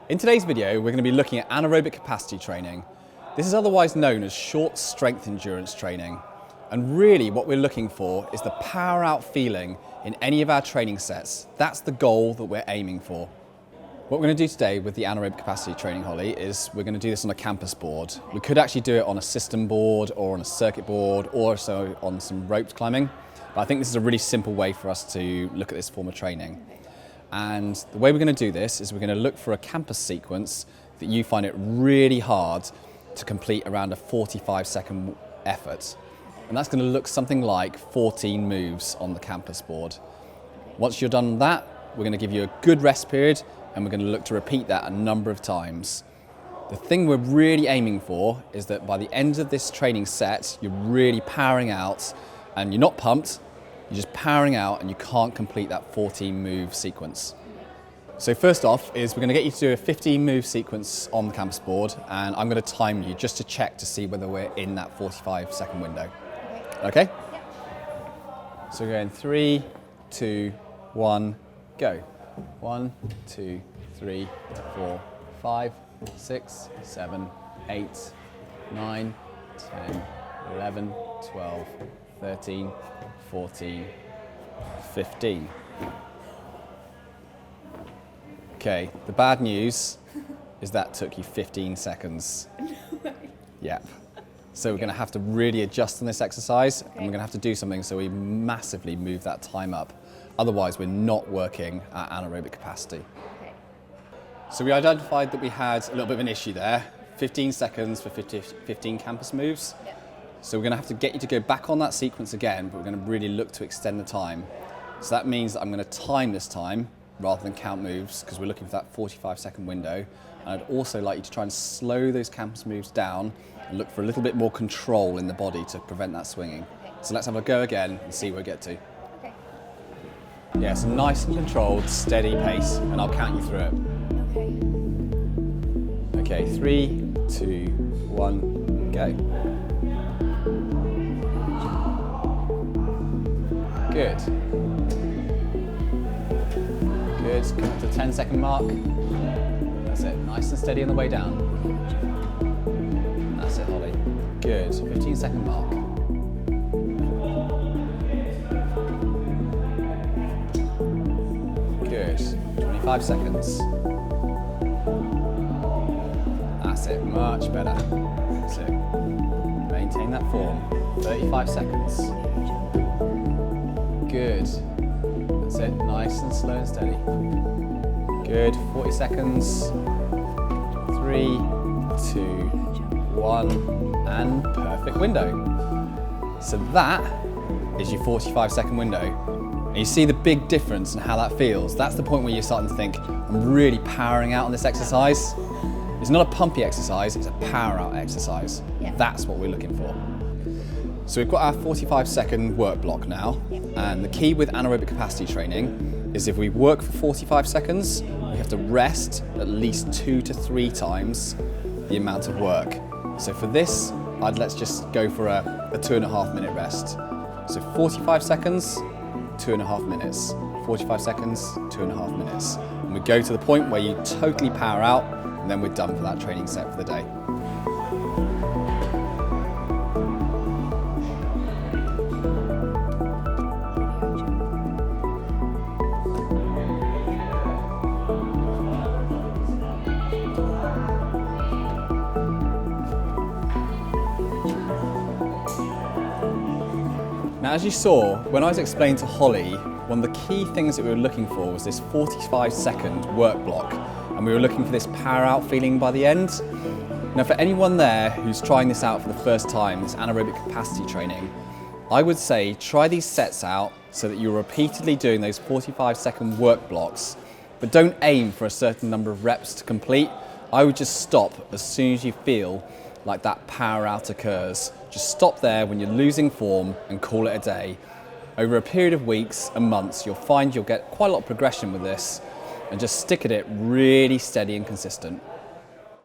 In today's video, we're going to be looking at anaerobic capacity training. This is otherwise known as short strength endurance training. And really what we're looking for is the power out feeling in any of our training sets. That's the goal that we're aiming for. What we're going to do today with the anaerobic capacity training, Holly, is we're going to do this on a campus board. We could actually do it on a system board or on a circuit board or also on some roped climbing. But I think this is a really simple way for us to look at this form of training. And the way we're going to do this is we're going to look for a campus sequence that you find it really hard to complete around a 45-second effort. And that's going to look something like 14 moves on the campus board. Once you're done with that, we're going to give you a good rest period and we're going to look to repeat that a number of times. The thing we're really aiming for is that by the end of this training set, you're really powering out and you're not pumped, you're just powering out and you can't complete that 14 move sequence. So first off is we're going to get you to do a 15 move sequence on the campus board and I'm going to time you just to check to see whether we're in that 45-second window. Okay? Yep. So we're going 3, 2, 1, go. 1, 2, 3, 4, 5, 6, 7, 8, 9, 10, 11, 12, 13, 14, 15. Okay, the bad news is that took you 15 seconds. Yeah. So we're going to have to really adjust on this exercise and we're going to have to do something so we massively move that time up. Otherwise, we're not working at anaerobic capacity. Okay. So we identified that we had a little bit of an issue there. 15 seconds for 15 campus moves. Yep. So we're going to have to get you to go back on that sequence again, but we're going to really look to extend the time. So that means that I'm going to time this time rather than count moves because we're looking for that 45-second window. And I'd also like you to try and slow those campus moves down and look for a little bit more control in the body to prevent that swinging. Okay. So let's have a go again and see where we get to. Okay. Yeah, so nice and controlled, steady pace, and I'll count you through it. Okay. Okay, 3, 2, 1, go. Good. Good, come up to the 10-second mark. That's it, nice and steady on the way down. That's it, Holly. Good, 15-second mark. Good, 25 seconds. That's it, much better. That's it. Maintain that form, 35 seconds. Good. That's it, nice and slow and steady. Good, 40 seconds. 3, 2, 1, and perfect window. So that is your 45-second window. And you see the big difference in how that feels. That's the point where you're starting to think, I'm really powering out on this exercise. It's not a pumpy exercise, it's a power out exercise. Yeah. That's what we're looking for. So we've got our 45-second work block now, and the key with anaerobic capacity training is if we work for 45 seconds, we have to rest at least 2 to 3 times the amount of work. So for this, let's just go for a 2.5 minute rest. So 45 seconds, 2.5 minutes. 45 seconds, 2.5 minutes. And we go to the point where you totally power out, and then we're done for that training set for the day. Now, as you saw, when I was explaining to Holly, one of the key things that we were looking for was this 45-second work block, and we were looking for this power out feeling by the end. Now, for anyone there who's trying this out for the first time, this anaerobic capacity training, I would say try these sets out so that you're repeatedly doing those 45-second work blocks, but don't aim for a certain number of reps to complete. I would just stop as soon as you feel like that power out occurs. Just stop there when you're losing form and call it a day. Over a period of weeks and months, you'll find you'll get quite a lot of progression with this, and just stick at it really steady and consistent.